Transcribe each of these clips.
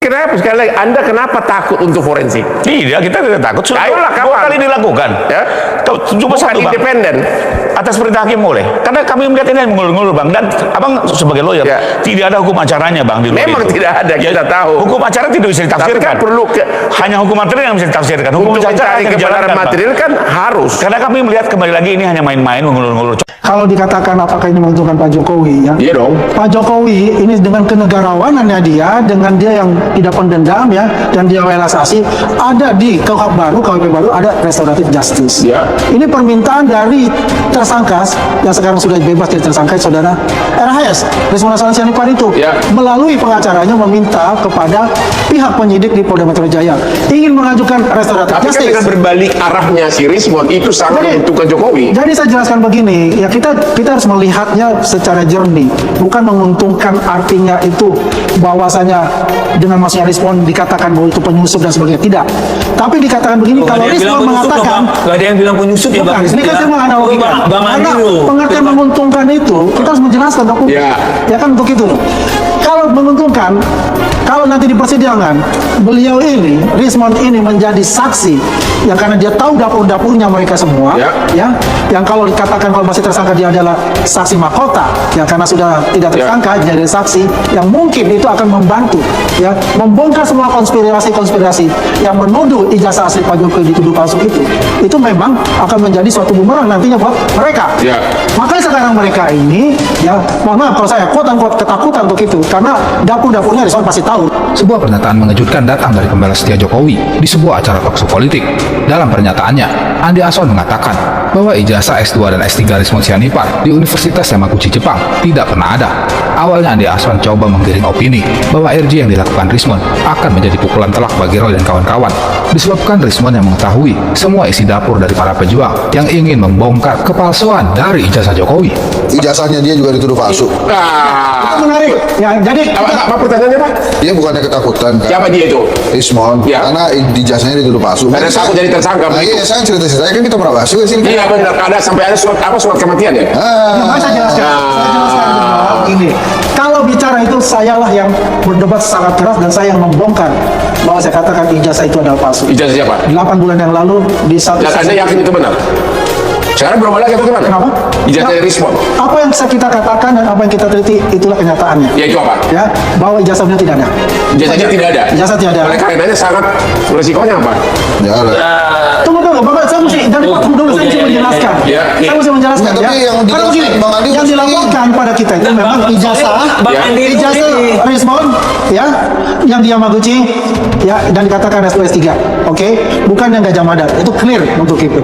Kenapa sekali lagi? Anda kenapa takut untuk forensik? Tidak, kita tidak takut. Sudah Ayolah, dua kapan? kali dilakukan. Ya? Cuma Bukan satu, Bang. independen. Atas perintah hakim boleh. Karena kami melihat ini mengulur-ngulur, Bang. Dan Abang sebagai lawyer, Ya. tidak ada hukum acaranya, Bang, di luar Memang itu. tidak ada, kita tahu. Hukum acara tidak bisa Tapi ditafsirkan. kan perlu Hanya hukum material yang bisa ditafsirkan. Hukum untuk acara mencari hanya kebenaran dijalankan, Bang. material kan harus. Karena kami melihat kembali lagi ini hanya main-main, mengulur-ngulur. Kalau dikatakan apakah ini menguntungkan Pak Jokowi ya? Iya dong. Pak Jokowi ini dengan kenegarawanannya dia, dengan dia yang tidak pendendam ya, dan dia relaksasi, ada di KUHP baru ada restoratif justice. Ya. Ini permintaan dari tersangka yang sekarang sudah bebas dari tersangka, saudara RHS, Rismon Hasan Sianipar itu, Ya. melalui pengacaranya meminta kepada pihak penyidik di Polda Metro Jaya ingin mengajukan restoratif Tapi kan justice. dengan berbalik arahnya si Rismon itu sangat menguntungkan Jokowi. Jadi saya jelaskan begini, ya kita harus melihatnya secara jernih, bukan menguntungkan artinya itu bahwasanya dengan masuknya Rismon dikatakan bahwa itu penyusup dan sebagainya, tidak. Tapi dikatakan begini, Nggak kalau ada yang bilang Rismon penyusup, mengatakan, nggak ada yang bilang penyusup ya, bukan, Bang. ini kan saya menganalogikan, Bang Andi karena loh. pengertian menguntungkan itu kita harus menjelaskan dong, Ya. ya kan untuk itu. Kalau menguntungkan, kalau nanti di persidangan beliau ini, Rismon ini menjadi saksi, yang karena dia tahu dapur-dapurnya mereka semua, Ya. yang kalau dikatakan kalau masih tersangka dia adalah saksi mahkota, ya karena sudah tidak tersangka jadi saksi, yang mungkin itu akan membantu, ya membongkar semua konspirasi yang menuduh ijazah asli Pak Jokowi dituduh palsu itu memang akan menjadi suatu bumerang nantinya buat mereka. Ya. Makanya sekarang mereka ini, ya mohon maaf kalau saya quote-unquote ketakutan untuk itu, karena dapur-dapurnya Rismon pasti tahu. Sebuah pernyataan mengejutkan datang dari pembela setia Jokowi di sebuah acara talkshow politik. Dalam pernyataannya, Andi Aswan mengatakan bahwa ijazah S2 dan S3 Rismon Sianipar di Universitas Yamaguchi Jepang tidak pernah ada. Awalnya Andi Aswan coba menggiring opini bahwa RJ yang dilakukan Rismon akan menjadi pukulan telak bagi Roy dan kawan-kawan. Disebabkan Rismon yang mengetahui semua isi dapur dari para pejuang yang ingin membongkar kepalsuan dari ijazah Jokowi. Ijazahnya dia juga dituduh palsu. Nah, Menarik. Ya, jadi apa pertanyaannya, Pak? Dia bukannya ketakutan kan? Siapa dia itu? Rismon, Ya. karena ijazahnya dituduh palsu. Karena takut jadi tersangka, Nah, begitu. iya, saya cerita-cerita kan kita pernah bahas juga sini. Iya benar, ada sampai ada surat kematian ya? Makanya saya jelaskan. Saya jelaskan ini. Kalau bicara itu sayalah yang berdebat sangat keras dan saya yang membongkar bahwa saya katakan ijazah itu adalah palsu. Ijazah siapa? 8 bulan yang lalu di satu. Dan Anda yakin itu benar? Sekarang berubah lagi atau gimana? Kenapa? Ijazah dari Rismon. Apa yang kita katakan dan apa yang kita teliti itulah kenyataannya. Ya itu apa? Ya, bahwa ijazahnya tidak ada. Ijazahnya tidak ada. Ijazah tidak ada. Oleh karenanya sangat resikonya apa? Ya, lah. Tunggu dulu, Bapak, saya mesti dari Pak dulu saya mesti menjelaskan. Ya, Saya mesti menjelaskan Nggak, ya. tapi yang Karena dijelaskan begini, Bang Andi yang mesti- dilaporkan pada kita itu memang ijazah, Bang Ya. Andi itu ijazah ini. Rismon, ya, yang di Yamaguchi, ya, dan dikatakan S2 S3, oke, bukan yang Gajah Mada, itu clear untuk itu.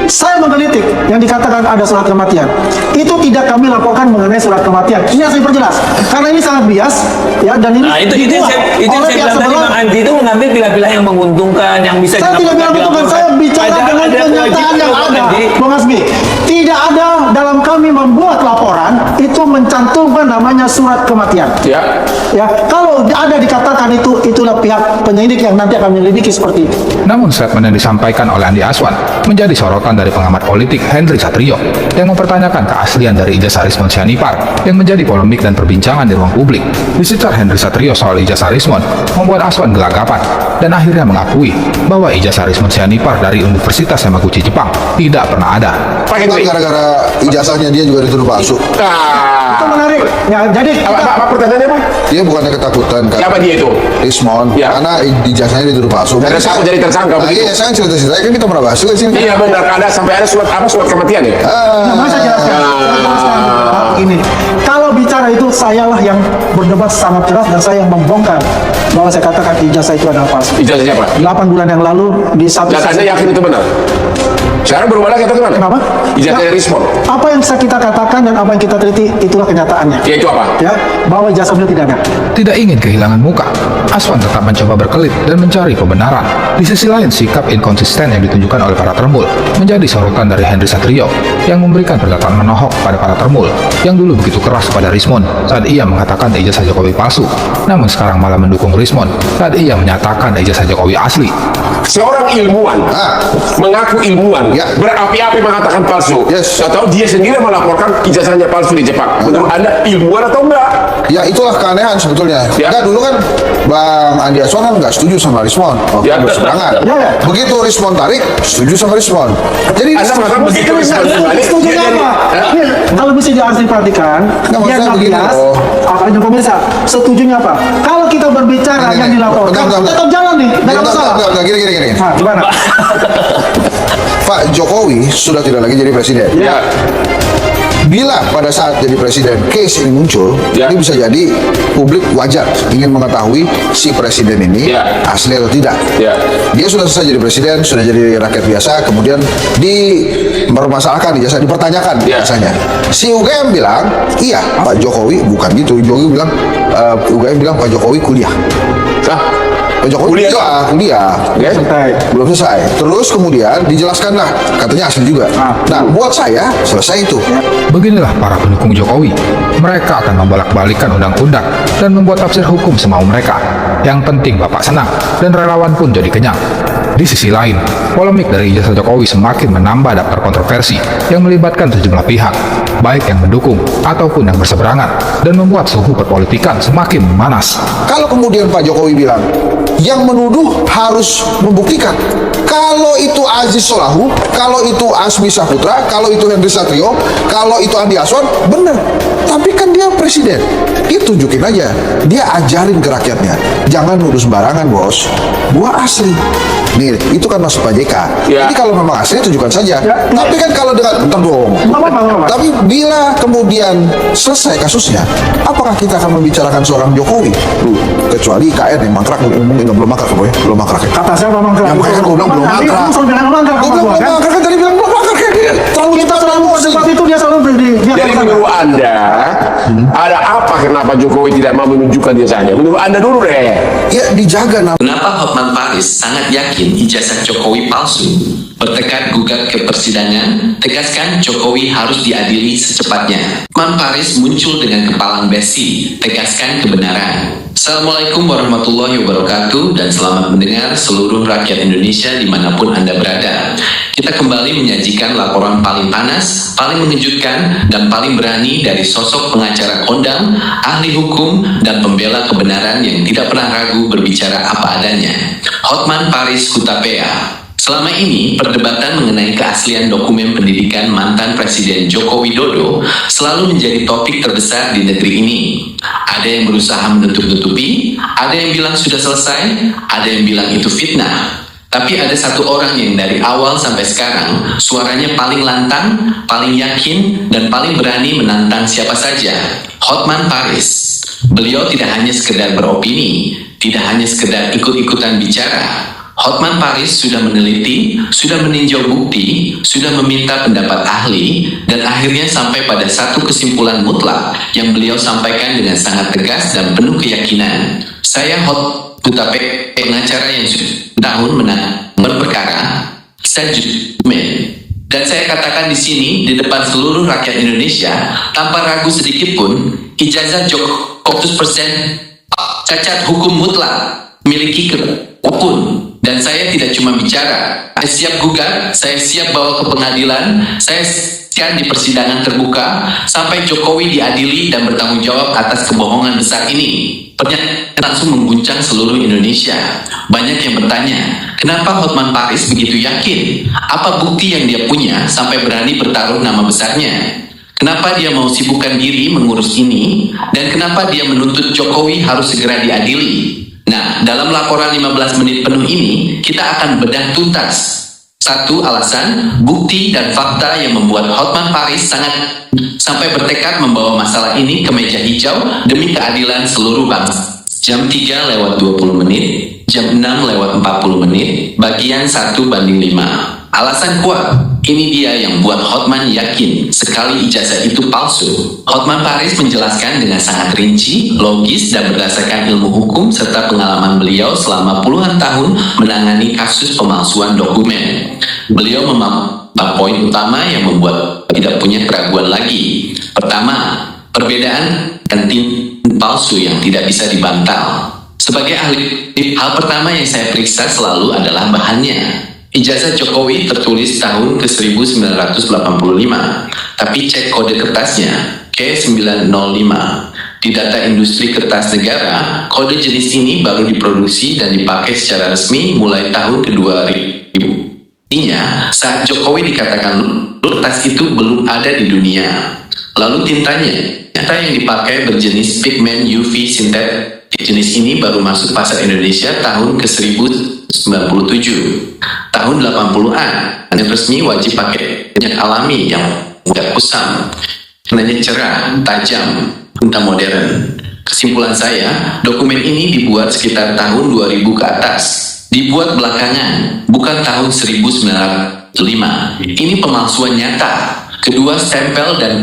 Saya menggelitik yang dikatakan ada surat kematian. Itu tidak kami laporkan mengenai surat kematian. Ini yang saya perjelas. Karena ini sangat bias, ya, dan ini Nah, itu yang dibuat saya oleh bilang pihak tadi, sebelah. Bang Andi itu mengambil pilah-pilah yang menguntungkan, yang bisa Saya tidak bilang dilaporkan. itu, saya bicara dengan kenyataan kewajiban, yang Bang ada, Andi. Bang Asmi. Tidak ada dalam kami membuat laporan itu mencantumkan namanya surat kematian. Ya. Ya, kalau ada dikatakan itu, itulah pihak penyidik yang nanti akan menyelidiki seperti itu. Namun statement yang disampaikan oleh Andi Aswan menjadi sorotan dari pengamat politik Henry Satrio yang mempertanyakan keaslian dari ijazah Rismon Sianipar yang menjadi polemik dan perbincangan di ruang publik. Disecar Henry Satrio soal ijazah Rismon membuat Aswan gelagapan dan akhirnya mengakui bahwa ijazah Rismon Sianipar dari Universitas Yamaguchi Jepang tidak pernah ada. Pak Bukan Henry. gara-gara ijazahnya dia juga dituduh palsu. Itu Nah, menarik. Ya, jadi apa pertanyaannya, Pak? Dia bukannya ketakutan kan? Siapa dia itu? Rismon, Ya. karena ijazahnya dituduh palsu. Karena takut jadi tersangka, Nah, begitu. iya, saya cerita-cerita kan kita pernah bahas juga sini. Iya benar, ada sampai ada surat kematian ya? Nah, saya jelaskan. Saya jelaskan. Begini, kalau bicara itu sayalah yang berdebat sangat keras dan saya yang membongkar bahwa saya katakan ijazah itu adalah palsu. Ijazah siapa? 8 bulan yang lalu di satu. Dan Anda yakin itu benar? Sekarang berubah lagi atau gimana? Kenapa? Ijazah dari Rismon. Apa yang kita katakan dan apa yang kita teliti itulah kenyataannya. Ya itu apa? Ya, bahwa ijazah beliau tidak ada. Tidak ingin kehilangan muka, Aswan tetap mencoba berkelit dan mencari kebenaran. Di sisi lain, sikap inkonsisten yang ditunjukkan oleh para termul menjadi sorotan dari Henry Satrio yang memberikan pernyataan menohok pada para termul yang dulu begitu keras pada Rismon saat ia mengatakan ijazah Jokowi palsu, namun sekarang malah mendukung Rismon saat ia menyatakan ijazah Jokowi asli. Seorang ilmuwan mengaku ilmuwan Ya. berapi-api mengatakan palsu. Yes. Atau dia sendiri melaporkan ijazahnya palsu di Jepang. Menurut Anda ilmuwan atau enggak? Ya itulah keanehan sebetulnya. Ya. Enggak, dulu kan Bang Andi Aswan kan nggak setuju sama Rismon waktu Ya. berseberangan. Ya. Begitu Rismon tarik, setuju sama Rismon. Jadi Anda mengatakan begitu respon balik, Setuju dia jadi- apa? Kalau bisa diartikan, Nggak, dia maksudnya begini, 16, loh. apalagi pemirsa, setujunya apa? Kalau kita berbicara Gini, yang dilaporkan, bentar. tetap jalan nih, nggak ada masalah. Gini. Nah, gimana? Pak Jokowi sudah tidak lagi jadi presiden. Ya. Bila pada saat jadi presiden case ini muncul, Ya. ini bisa jadi publik wajar ingin mengetahui si presiden ini Ya. asli atau tidak. Ya. Dia sudah selesai jadi presiden, sudah jadi rakyat biasa, kemudian dipermasalahkan, ijazah dipertanyakan Ya. biasanya. Si UGM bilang, iya Pak Jokowi bukan gitu. Jokowi bilang, UGM bilang Pak Jokowi kuliah. Hah? Pak Jokowi Kuliah? kuliah. Oke. Santai. Belum selesai. Terus kemudian dijelaskanlah, katanya asli juga. Nah, buat saya selesai itu. Beginilah para pendukung Jokowi. Mereka akan membolak-balikan undang-undang dan membuat tafsir hukum semau mereka. Yang penting Bapak senang dan relawan pun jadi kenyang. Di sisi lain, polemik dari ijazah Jokowi semakin menambah daftar kontroversi yang melibatkan sejumlah pihak, baik yang mendukung ataupun yang berseberangan, dan membuat suhu perpolitikan semakin memanas. Kalau kemudian Pak Jokowi bilang, yang menuduh harus membuktikan. Kalau itu Aziz Solahu, kalau itu Asmi Saputra, kalau itu Henry Satrio, kalau itu Andi Aswan, benar. Tapi kan dia presiden. Dia tunjukin aja. Dia ajarin ke rakyatnya. Jangan nuduh sembarangan, bos. Gua asli. Nih, itu kan maksud Pak JK. Ya. Jadi kalau memang asli, tunjukkan saja. Ya. Tapi kan kalau dengan... Bentar dong. Nggak apa-apa. Tapi bila kemudian selesai kasusnya, apakah kita akan membicarakan seorang Jokowi? Kecuali IKN yang mangkrak, belum mangkrak, boy. Belum mangkrak ya. Kata siapa mangkrak? Yang makanya gue bilang belum Tadi mangkrak. kamu selalu bilang mangkrak Gue sama bilang gua, belum kan? mangkrak, kan tadi bilang belum mangkrak kan? Terlalu Kita cepat selalu emosi. berdebat itu dia selalu dia Jadi katakan. menurut Anda, ada apa kenapa Jokowi tidak mau menunjukkan ijazahnya? Menurut Anda dulu deh. Ya dijaga nama. Kenapa Hotman Paris sangat yakin ijazah Jokowi palsu? Bertekad gugat ke persidangan, tegaskan Jokowi harus diadili secepatnya. Hotman Paris muncul dengan kepalang besi, tegaskan kebenaran. Assalamualaikum warahmatullahi wabarakatuh dan selamat mendengar seluruh rakyat Indonesia dimanapun Anda berada. Kita kembali menyajikan laporan paling panas, paling mengejutkan, dan paling berani dari sosok pengacara kondang, ahli hukum, dan pembela kebenaran yang tidak pernah ragu berbicara apa adanya. Hotman Paris Hutapea. Selama ini, perdebatan mengenai keaslian dokumen pendidikan mantan Presiden Joko Widodo selalu menjadi topik terbesar di negeri ini. Ada yang berusaha menutup-nutupi, ada yang bilang sudah selesai, ada yang bilang itu fitnah. Tapi ada satu orang yang dari awal sampai sekarang suaranya paling lantang, paling yakin, dan paling berani menantang siapa saja. Hotman Paris. Beliau tidak hanya sekedar beropini, tidak hanya sekedar ikut-ikutan bicara. Hotman Paris sudah meneliti, sudah meninjau bukti, sudah meminta pendapat ahli, dan akhirnya sampai pada satu kesimpulan mutlak yang beliau sampaikan dengan sangat tegas dan penuh keyakinan. Saya Hutapea, pengacara yang sudah tahun menangani perkara, saya judgment. Dan saya katakan di sini di depan seluruh rakyat Indonesia tanpa ragu sedikit pun, ijazah Joko 100% cacat hukum mutlak miliki kepun. Dan saya tidak cuma bicara, saya siap gugat, saya siap bawa ke pengadilan, saya siap di persidangan terbuka sampai Jokowi diadili dan bertanggung jawab atas kebohongan besar ini. Pernyataan langsung mengguncang seluruh Indonesia. Banyak yang bertanya, kenapa Hotman Paris begitu yakin? Apa bukti yang dia punya sampai berani bertaruh nama besarnya? Kenapa dia mau sibukkan diri mengurus ini? Dan kenapa dia menuntut Jokowi harus segera diadili? Nah, dalam laporan 15 menit penuh ini, kita akan bedah tuntas. Satu, alasan, bukti, dan fakta yang membuat Hotman Paris sampai bertekad membawa masalah ini ke meja hijau demi keadilan seluruh bangsa. Jam 3:20 menit, jam 6:40 menit, bagian 1:5. Alasan kuat, ini dia yang buat Hotman yakin sekali ijazah itu palsu. Hotman Paris menjelaskan dengan sangat rinci, logis, dan berdasarkan ilmu hukum serta pengalaman beliau selama puluhan tahun menangani kasus pemalsuan dokumen. Beliau memaparkan poin utama yang membuat tidak punya keraguan lagi. Pertama, perbedaan anting palsu yang tidak bisa dibantah. Sebagai ahli, hal pertama yang saya periksa selalu adalah bahannya. Ijazah Jokowi tertulis tahun ke 1985, tapi cek kode kertasnya K905. Di data industri kertas negara, kode jenis ini baru diproduksi dan dipakai secara resmi mulai tahun ke-2000. Artinya, saat Jokowi dikatakan kertas itu belum ada di dunia. Lalu tintanya yang dipakai berjenis pigment UV sintetik. Jenis ini baru masuk pasar Indonesia tahun ke-1097. Tahun 80-an, yang resmi wajib pakai minyak alami yang mudah kusam. Warnanya cerah, tajam, tinta modern. Kesimpulan saya, dokumen ini dibuat sekitar tahun 2000 ke atas. Dibuat belakangan, bukan tahun 1905. Ini pemalsuan nyata. Kedua stempel dan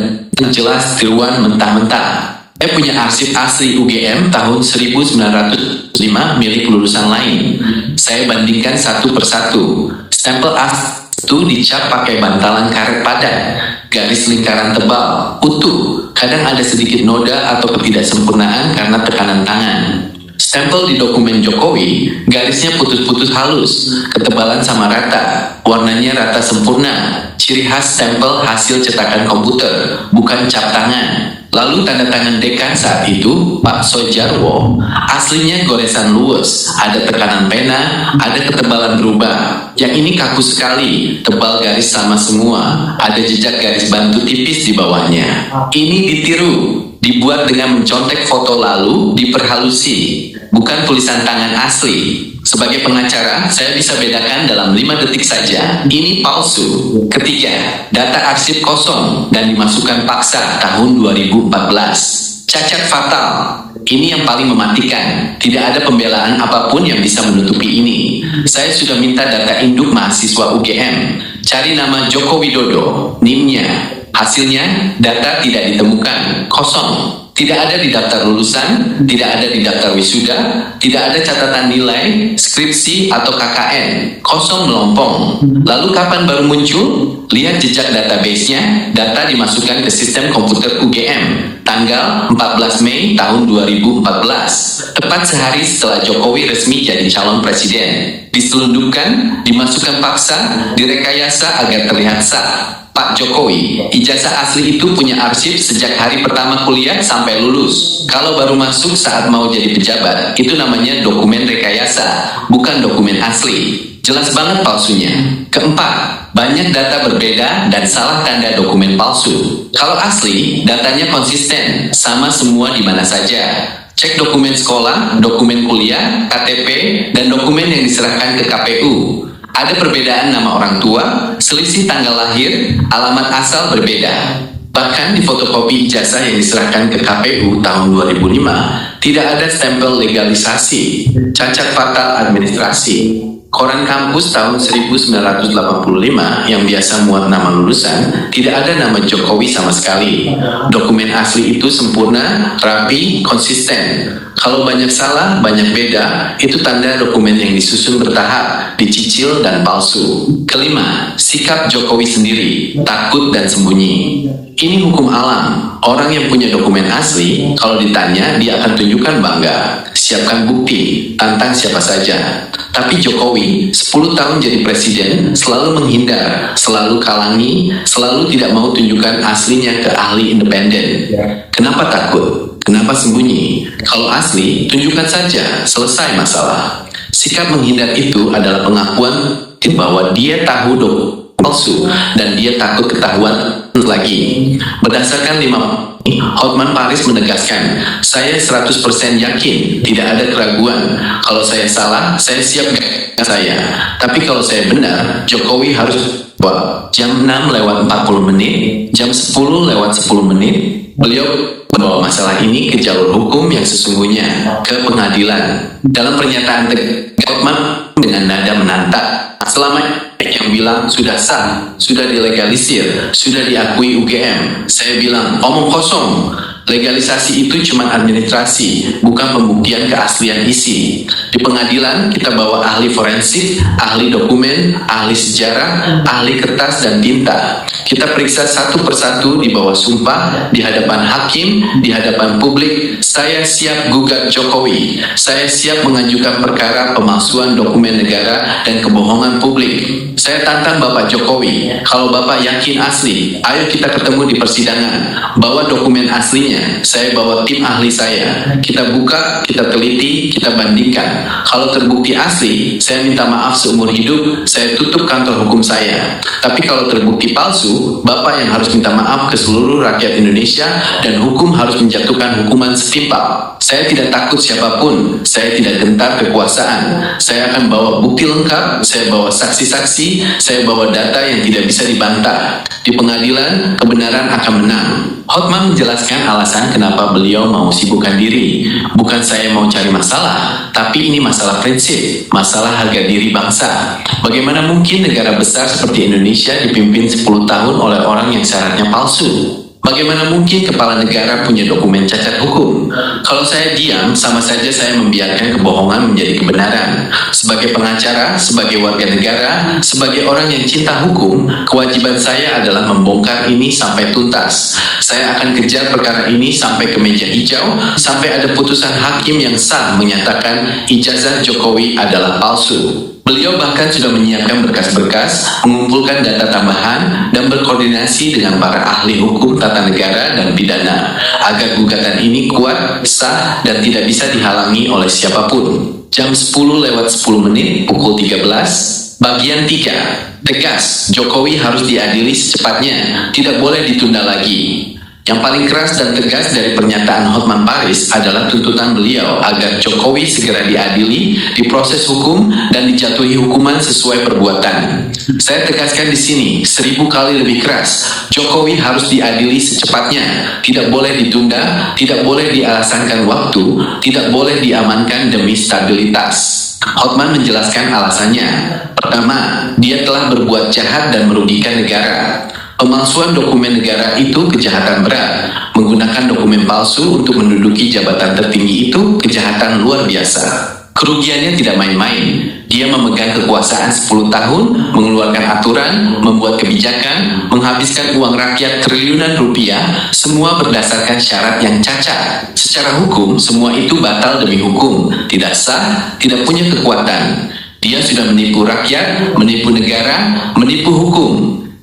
jelas tiruan mentah-mentah. Saya punya arsip asli UGM tahun 1905 milik lulusan lain. Saya bandingkan satu persatu. Stempel asli itu dicap pakai bantalan karet padat, garis lingkaran tebal, utuh, kadang ada sedikit noda atau ketidaksempurnaan karena tekanan tangan. Stempel di dokumen Jokowi, garisnya putus-putus halus, ketebalan sama rata, warnanya rata sempurna, ciri khas stempel hasil cetakan komputer, bukan cap tangan. Lalu tanda tangan dekan saat itu, Pak Soejarwo, aslinya goresan luwes, ada tekanan pena, ada ketebalan berubah. Yang ini kaku sekali, tebal garis sama semua, ada jejak garis bantu tipis di bawahnya. Ini ditiru, dibuat dengan mencontek foto lalu diperhalusi, bukan tulisan tangan asli. Sebagai pengacara, saya bisa bedakan dalam 5 detik saja, ini palsu. Ketiga, data arsip kosong dan dimasukkan paksa tahun 2014. Cacat fatal. Ini yang paling mematikan. Tidak ada pembelaan apapun yang bisa menutupi ini. Saya sudah minta data induk mahasiswa UGM. Cari nama Joko Widodo, NIM-nya. Hasilnya, data tidak ditemukan, kosong. Tidak ada di daftar lulusan, tidak ada di daftar wisuda, tidak ada catatan nilai, skripsi, atau KKN. Kosong melompong. Lalu kapan baru muncul? Lihat jejak database-nya, data dimasukkan ke sistem komputer UGM. Tanggal 14 Mei tahun 2014. Tepat sehari setelah Jokowi resmi jadi calon presiden. Diselundupkan, dimasukkan paksa, direkayasa agar terlihat sah. Pak Jokowi, ijazah asli itu punya arsip sejak hari pertama kuliah sampai lulus. Kalau baru masuk saat mau jadi pejabat, itu namanya dokumen rekayasa, bukan dokumen asli. Jelas banget palsunya. Keempat, banyak data berbeda dan salah tanda dokumen palsu. Kalau asli, datanya konsisten, sama semua di mana saja. Cek dokumen sekolah, dokumen kuliah, KTP, dan dokumen yang diserahkan ke KPU. Ada perbedaan nama orang tua, selisih tanggal lahir, alamat asal berbeda. Bahkan di fotokopi ijazah yang diserahkan ke KPU tahun 2005, tidak ada stempel legalisasi, cacat fatal administrasi. Koran kampus tahun 1985 yang biasa muat nama lulusan, tidak ada nama Jokowi sama sekali. Dokumen asli itu sempurna, rapi, konsisten. Kalau banyak salah, banyak beda, itu tanda dokumen yang disusun bertahap, dicicil, dan palsu. Kelima, sikap Jokowi sendiri, takut dan sembunyi. Ini hukum alam. Orang yang punya dokumen asli, kalau ditanya, dia akan tunjukkan bangga. Siapkan bukti, tantang siapa saja. Tapi Jokowi, 10 tahun jadi presiden, selalu menghindar, selalu kalangi, selalu tidak mau tunjukkan aslinya ke ahli independen. Kenapa takut? Kenapa sembunyi? Kalau asli, tunjukkan saja, selesai masalah. Sikap menghindar itu adalah pengakuan bahwa dia tahu dokumen palsu dan dia takut ketahuan lagi. Berdasarkan 5 Hotman Paris menegaskan, saya 100% yakin, tidak ada keraguan. Kalau saya salah, saya siap saya. Tapi kalau saya benar, Jokowi harus jam 6:40, jam 10:10, beliau membawa masalah ini ke jalur hukum yang sesungguhnya, ke pengadilan. Dalam pernyataan Hotman dengan nada menantang, selama yang bilang sudah sah, sudah dilegalisir, sudah diakui UGM. Saya bilang, omong kosong. Legalisasi itu cuma administrasi, bukan pembuktian keaslian isi. Di pengadilan, kita bawa ahli forensik, ahli dokumen, ahli sejarah, ahli kertas dan tinta. Kita periksa satu persatu di bawah sumpah, di hadapan hakim, di hadapan publik. Saya siap gugat Jokowi. Saya siap mengajukan perkara pemalsuan dokumen negara dan kebohongan publik. Saya tantang Bapak Jokowi. Kalau Bapak yakin asli, ayo kita ketemu di persidangan. Bawa dokumen aslinya. Saya bawa tim ahli saya. Kita buka, kita teliti, kita bandingkan. Kalau terbukti asli, saya minta maaf seumur hidup. Saya tutup kantor hukum saya. Tapi kalau terbukti palsu, Bapak yang harus minta maaf ke seluruh rakyat Indonesia dan hukum harus menjatuhkan hukuman setimpal. Saya tidak takut siapapun. Saya tidak gentar kekuasaan. Saya akan bawa bukti lengkap. Saya bawa saksi-saksi. Saya bawa data yang tidak bisa dibantah. Di pengadilan, kebenaran akan menang. Hotman menjelaskan alasan kenapa beliau mau sibukkan diri. Bukan saya mau cari masalah, tapi ini masalah prinsip, masalah harga diri bangsa. Bagaimana mungkin negara besar seperti Indonesia dipimpin 10 tahun oleh orang yang syaratnya palsu? Bagaimana mungkin kepala negara punya dokumen cacat hukum? Kalau saya diam, sama saja saya membiarkan kebohongan menjadi kebenaran. Sebagai pengacara, sebagai warga negara, sebagai orang yang cinta hukum, kewajiban saya adalah membongkar ini sampai tuntas. Saya akan kejar perkara ini sampai ke meja hijau, sampai ada putusan hakim yang sah menyatakan ijazah Jokowi adalah palsu. Beliau bahkan sudah menyiapkan berkas-berkas, mengumpulkan data tambahan, dan berkoordinasi dengan para ahli hukum tata negara dan pidana, agar gugatan ini kuat, sah, dan tidak bisa dihalangi oleh siapapun. Jam 10:10, pukul 13, bagian 3. Tegas, Jokowi harus diadili secepatnya, tidak boleh ditunda lagi. Yang paling keras dan tegas dari pernyataan Hotman Paris adalah tuntutan beliau agar Jokowi segera diadili, diproses hukum, dan dijatuhi hukuman sesuai perbuatan. Saya tegaskan di sini 1000 kali lebih keras, Jokowi harus diadili secepatnya, tidak boleh ditunda, tidak boleh dialasankan waktu, tidak boleh diamankan demi stabilitas. Hotman menjelaskan alasannya. Pertama, dia telah berbuat jahat dan merugikan negara. Pemalsuan dokumen negara itu kejahatan berat. Menggunakan dokumen palsu untuk menduduki jabatan tertinggi itu kejahatan luar biasa. Kerugiannya tidak main-main. Dia memegang kekuasaan 10 tahun, mengeluarkan aturan, membuat kebijakan, menghabiskan uang rakyat triliunan rupiah, semua berdasarkan syarat yang cacat. Secara hukum, semua itu batal demi hukum, tidak sah, tidak punya kekuatan. Dia sudah menipu rakyat, menipu negara, menipu hukum.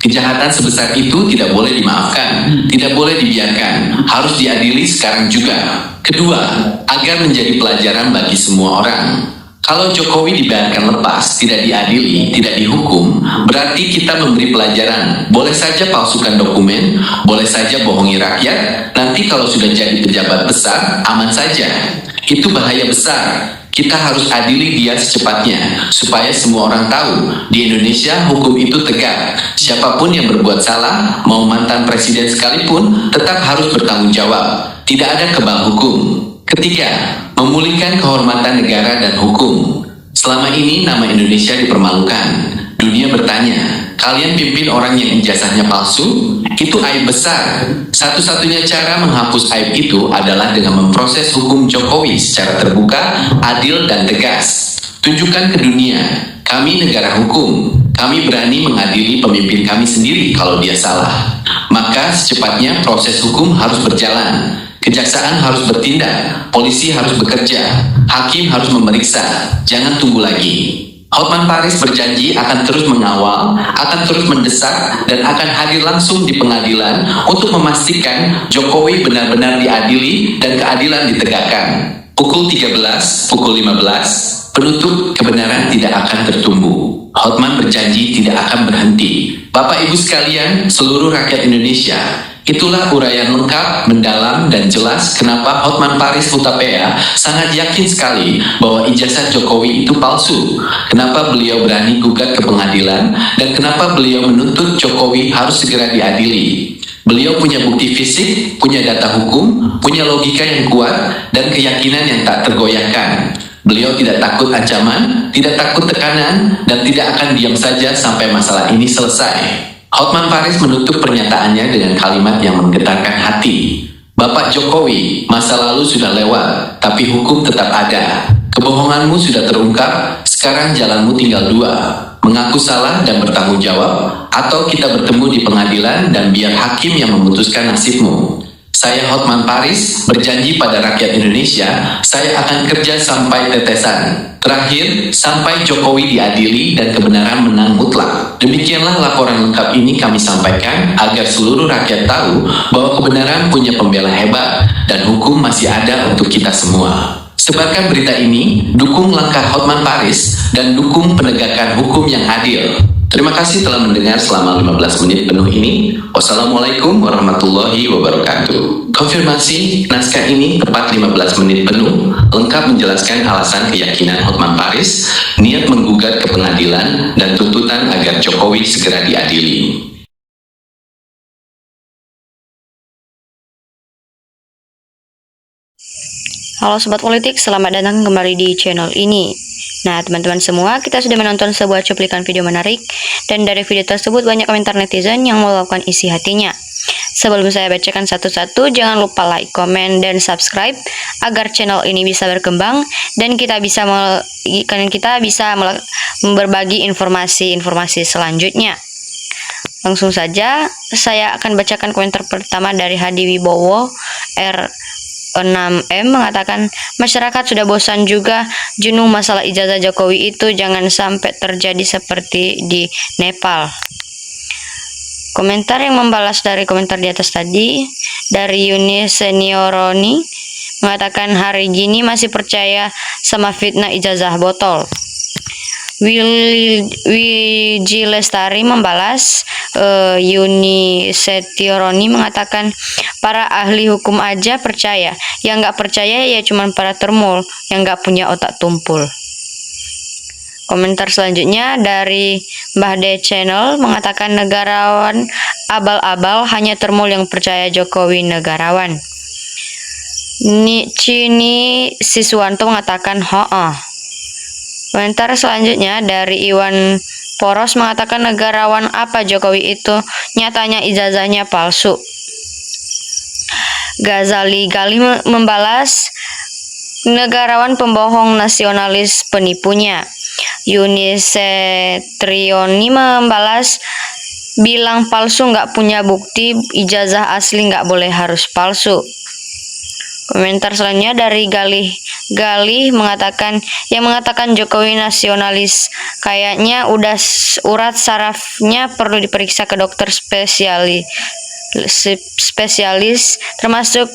Kejahatan sebesar itu tidak boleh dimaafkan, tidak boleh dibiarkan, harus diadili sekarang juga. Kedua, agar menjadi pelajaran bagi semua orang. Kalau Jokowi dibiarkan lepas, tidak diadili, tidak dihukum, berarti kita memberi pelajaran. Boleh saja palsukan dokumen, boleh saja bohongi rakyat, nanti kalau sudah jadi pejabat besar, aman saja. Itu bahaya besar. Kita harus adili dia secepatnya, supaya semua orang tahu, di Indonesia hukum itu tegak. Siapapun yang berbuat salah, mau mantan presiden sekalipun, tetap harus bertanggung jawab. Tidak ada kebal hukum. Ketiga, memulihkan kehormatan negara dan hukum. Selama ini nama Indonesia dipermalukan. Dunia bertanya, kalian pimpin orang yang ijazahnya palsu? Itu aib besar. Satu-satunya cara menghapus aib itu adalah dengan memproses hukum Jokowi secara terbuka, adil, dan tegas. Tunjukkan ke dunia, kami negara hukum. Kami berani mengadili pemimpin kami sendiri kalau dia salah. Maka secepatnya proses hukum harus berjalan. Kejaksaan harus bertindak, polisi harus bekerja, hakim harus memeriksa. Jangan tunggu lagi. Hotman Paris berjanji akan terus mengawal, akan terus mendesak, dan akan hadir langsung di pengadilan untuk memastikan Jokowi benar-benar diadili dan keadilan ditegakkan. Pukul 13, pukul 15, penutup kebenaran tidak akan tertumbuh. Hotman berjanji tidak akan berhenti. Bapak Ibu sekalian, seluruh rakyat Indonesia, itulah uraian lengkap, mendalam, dan jelas kenapa Hotman Paris Hutapea sangat yakin sekali bahwa ijazah Jokowi itu palsu. Kenapa beliau berani gugat ke pengadilan, dan kenapa beliau menuntut Jokowi harus segera diadili. Beliau punya bukti fisik, punya data hukum, punya logika yang kuat, dan keyakinan yang tak tergoyahkan. Beliau tidak takut ancaman, tidak takut tekanan, dan tidak akan diam saja sampai masalah ini selesai. Hotman Paris menutup pernyataannya dengan kalimat yang menggetarkan hati. Bapak Jokowi, masa lalu sudah lewat, tapi hukum tetap ada. Kebohonganmu sudah terungkap, sekarang jalanmu tinggal dua. Mengaku salah dan bertanggung jawab, atau kita bertemu di pengadilan dan biar hakim yang memutuskan nasibmu. Saya Hotman Paris, berjanji pada rakyat Indonesia, saya akan kerja sampai tetesan. Terakhir, sampai Jokowi diadili dan kebenaran menang mutlak. Demikianlah laporan lengkap ini kami sampaikan agar seluruh rakyat tahu bahwa kebenaran punya pembela hebat dan hukum masih ada untuk kita semua. Sebarkan berita ini, dukung langkah Hotman Paris, dan dukung penegakan hukum yang adil. Terima kasih telah mendengar selama 15 menit penuh ini. Wassalamualaikum warahmatullahi wabarakatuh. Konfirmasi, naskah ini tepat 15 menit penuh, lengkap menjelaskan alasan keyakinan Hotman Paris, niat menggugat ke pengadilan, dan tuntutan agar Jokowi segera diadili. Halo Sobat Politik, selamat datang kembali di channel ini. Nah teman-teman semua, kita sudah menonton sebuah cuplikan video menarik, dan dari video tersebut banyak komentar netizen yang meluapkan isi hatinya. Sebelum saya bacakan satu-satu, jangan lupa like, komen, dan subscribe agar channel ini bisa berkembang dan kita bisa berbagi informasi-informasi selanjutnya. Langsung saja, saya akan bacakan komentar pertama dari Hadi Wibowo R6M mengatakan, masyarakat sudah bosan juga jenuh masalah ijazah Jokowi itu, jangan sampai terjadi seperti di Nepal. Komentar yang membalas dari komentar di atas tadi dari Yuni Senioroni mengatakan, hari gini masih percaya sama fitnah ijazah botol. Wiji Lestari membalas, Yuni Setioroni mengatakan, para ahli hukum aja percaya, yang nggak percaya ya cuman para termul yang nggak punya otak tumpul. Komentar selanjutnya dari Mbah D Channel mengatakan, negarawan abal-abal, hanya termul yang percaya Jokowi negarawan. Cini Siswanto mengatakan, ho'ah. Komentar selanjutnya dari Iwan Poros mengatakan, negarawan apa Jokowi itu, nyatanya ijazahnya palsu. Ghazali Gali membalas, negarawan pembohong, nasionalis penipunya. Unisetrioni membalas, bilang palsu nggak punya bukti, ijazah asli nggak boleh harus palsu. Komentar selanjutnya dari Galih mengatakan, yang mengatakan Jokowi nasionalis, kayaknya udah urat sarafnya perlu diperiksa ke dokter spesialis termasuk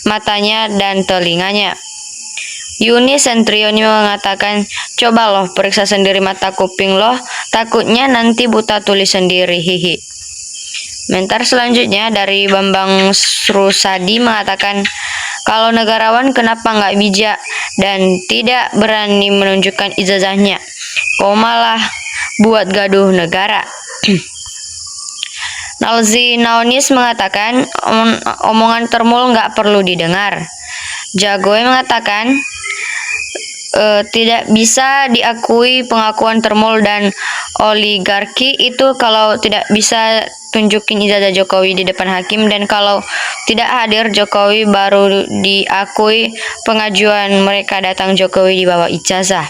matanya dan telinganya. Yuni Sentrioni mengatakan, coba loh periksa sendiri mata kuping loh, takutnya nanti buta tuli sendiri, hihi. Komentar selanjutnya dari Bambang Srusadi mengatakan, kalau negarawan kenapa nggak bijak dan tidak berani menunjukkan ijazahnya, kok malah buat gaduh negara. Nalzi Naonis mengatakan, omongan termul nggak perlu didengar. Jagoe mengatakan, tidak bisa diakui pengakuan termul dan oligarki itu kalau tidak bisa tunjukin ijazah Jokowi di depan hakim, dan kalau tidak hadir Jokowi baru diakui pengajuan mereka datang Jokowi di bawah ijazah.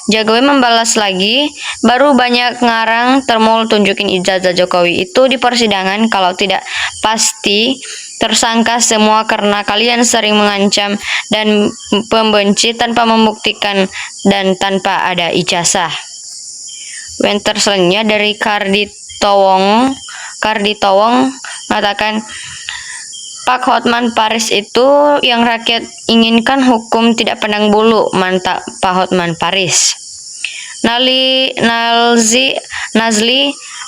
Jagowi membalas lagi, baru banyak ngarang termul tunjukin ijazah Jokowi itu di persidangan, kalau tidak pasti tersangka semua karena kalian sering mengancam dan pembenci tanpa membuktikan dan tanpa ada ijazah. Komentar selanjutnya dari Kardi Towong mengatakan, Pak Hotman Paris itu yang rakyat inginkan, hukum tidak pandang bulu, mantap Pak Hotman Paris. Nazli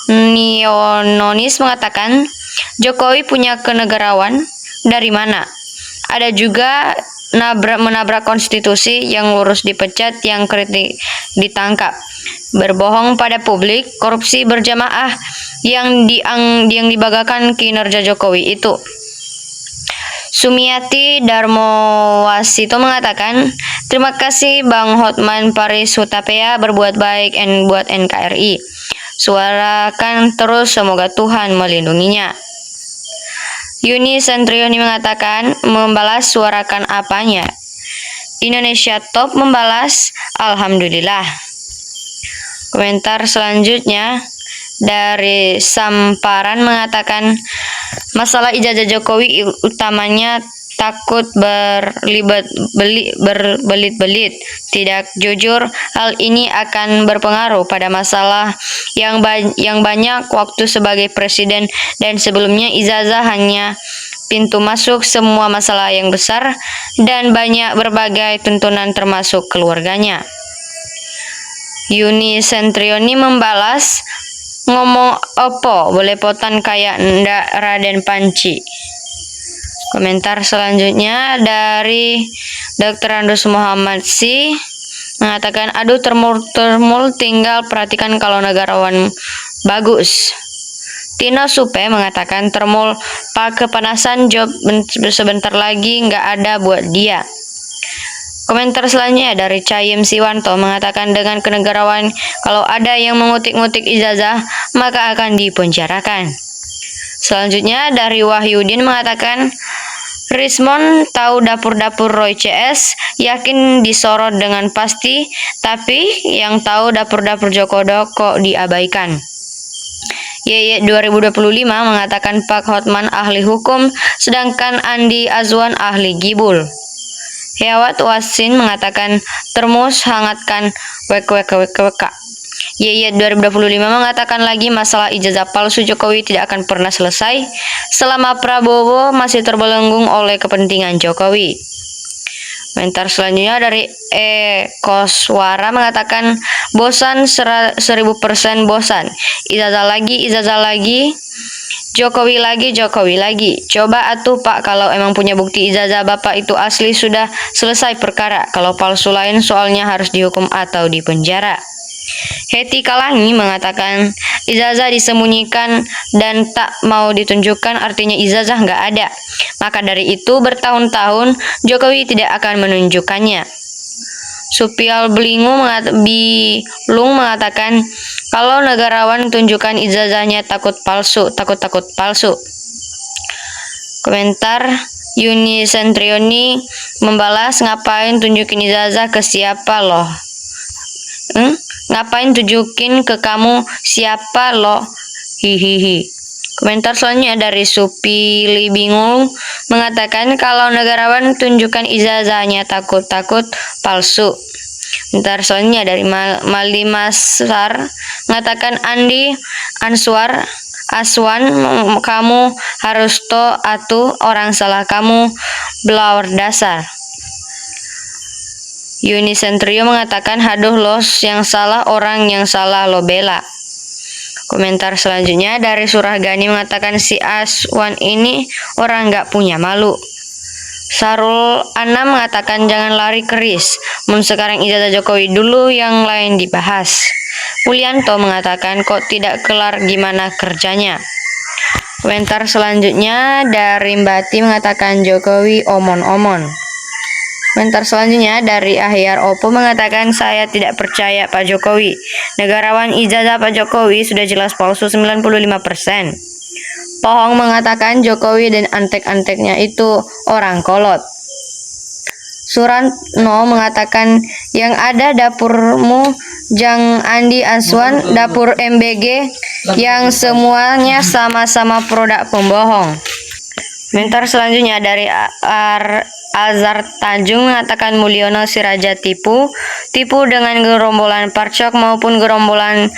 Niononis mengatakan, Jokowi punya kenegarawan dari mana? Ada juga menabrak konstitusi, yang lurus dipecat, yang kritik ditangkap. Berbohong pada publik, korupsi berjamaah yang dibanggakan kinerja Jokowi itu. Sumiati Darmowasito mengatakan, terima kasih Bang Hotman Paris Hutapea berbuat baik buat NKRI. Suarakan terus, semoga Tuhan melindunginya. Yuni Sentrioni mengatakan, membalas suarakan apanya. Indonesia Top membalas, Alhamdulillah. Komentar selanjutnya dari Samparan mengatakan, masalah ijazah Jokowi utamanya takut berbelit-belit, tidak jujur. Hal ini akan berpengaruh pada masalah yang banyak waktu sebagai presiden, dan sebelumnya ijazah hanya pintu masuk semua masalah yang besar dan banyak berbagai tuntunan termasuk keluarganya. Yuni Sentrioni membalas, ngomong opo boleh potan kayak ndak Raden Panci. Komentar selanjutnya dari Dr. Andus Muhammad Si mengatakan, aduh termul tinggal perhatikan kalau negarawan bagus. Tino Supe mengatakan termul pak kepanasan job sebentar lagi nggak ada buat dia. Komentar selanjutnya dari Cayem Siwanto mengatakan, dengan kenegarawan kalau ada yang mengutik-ngutik ijazah maka akan dipenjarakan. Selanjutnya dari Wahyudin mengatakan, Rismon tahu dapur-dapur Roy CS, yakin disorot dengan pasti, tapi yang tahu dapur-dapur Jokodo kok diabaikan. Yeye 2025 mengatakan Pak Hotman ahli hukum, sedangkan Andi Azwan ahli gibul. Hewat Wasin mengatakan termus hangatkan WKWK. Yeye 2025 mengatakan lagi, masalah ijazah palsu Jokowi tidak akan pernah selesai selama Prabowo masih terbelenggu oleh kepentingan Jokowi. Komentar selanjutnya dari Koswara mengatakan, bosan 1000% bosan, ijazah lagi, Jokowi lagi. Coba atuh Pak, kalau emang punya bukti ijazah Bapak itu asli sudah selesai perkara, kalau palsu lain soalnya harus dihukum atau dipenjara. Heti Kalangi mengatakan, ijazah disembunyikan dan tak mau ditunjukkan artinya ijazah nggak ada. Maka dari itu bertahun-tahun Jokowi tidak akan menunjukkannya. Supial Bilung mengatakan, kalau negarawan tunjukkan ijazahnya takut palsu. Komentar Yuni Sentrioni membalas, ngapain tunjukin ijazah ke siapa loh? Ngapain tunjukin ke kamu siapa lo? Hihihi. Komentar selanjutnya dari Supili Bingung mengatakan, kalau negarawan tunjukkan ijazahnya takut palsu. Komentar selanjutnya dari Malimasar mengatakan, Andi Aswan, kamu harus atuh orang salah kamu belawar dasar. Yuni Sentrio mengatakan, haduh los yang salah, orang yang salah lo bela. Komentar selanjutnya dari Surahgani mengatakan, si Aswan ini orang nggak punya malu. Sarul Anam mengatakan, jangan lari keris, sekarang ijazah Jokowi dulu, yang lain dibahas. Mulyanto mengatakan, kok tidak kelar gimana kerjanya. Komentar selanjutnya dari Mbati mengatakan, Jokowi omon-omon. Komentar selanjutnya dari Ahyar Oppo mengatakan, saya tidak percaya Pak Jokowi. Negarawan ijazah Pak Jokowi sudah jelas palsu 95%. Pohong mengatakan Jokowi dan antek-anteknya itu orang kolot. Surantno mengatakan, yang ada dapurmu Jang Andi Aswan, dapur MBG yang semuanya sama-sama produk pembohong. Komentar selanjutnya dari Azhar Tanjung mengatakan, Mulyono Siraja tipu dengan gerombolan Parcok maupun gerombolan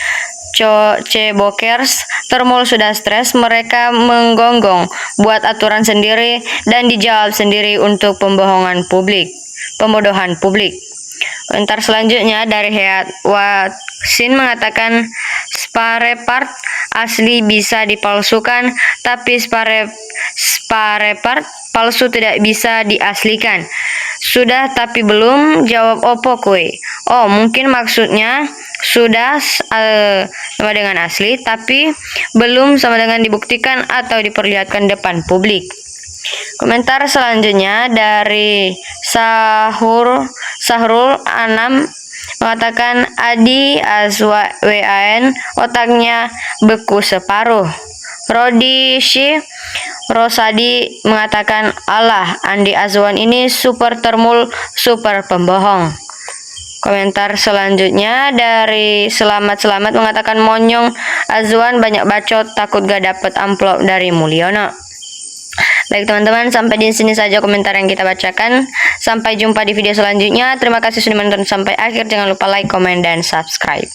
Cebokers. Termul sudah stres, mereka menggonggong buat aturan sendiri dan dijawab sendiri untuk pembodohan publik. Komentar selanjutnya dari Heat Watsin mengatakan, Sparepart asli bisa dipalsukan, tapi Sparepart palsu tidak bisa diaslikan. Sudah tapi belum jawab opo kue. Oh, mungkin maksudnya sudah sama dengan asli, tapi belum sama dengan dibuktikan atau diperlihatkan depan publik. Komentar selanjutnya dari Sahrul Anam mengatakan, Adi Azwan otaknya beku separuh. Rodi Syih Rosadi mengatakan, "Allah, Andi Azwan ini super termul, super pembohong." Komentar selanjutnya dari Selamat mengatakan, "Monyong Azwan banyak bacot, takut gak dapet amplop dari Mulyono." Baik teman-teman, sampai di sini saja komentar yang kita bacakan. Sampai jumpa di video selanjutnya. Terima kasih sudah menonton sampai akhir. Jangan lupa like, komen, dan subscribe.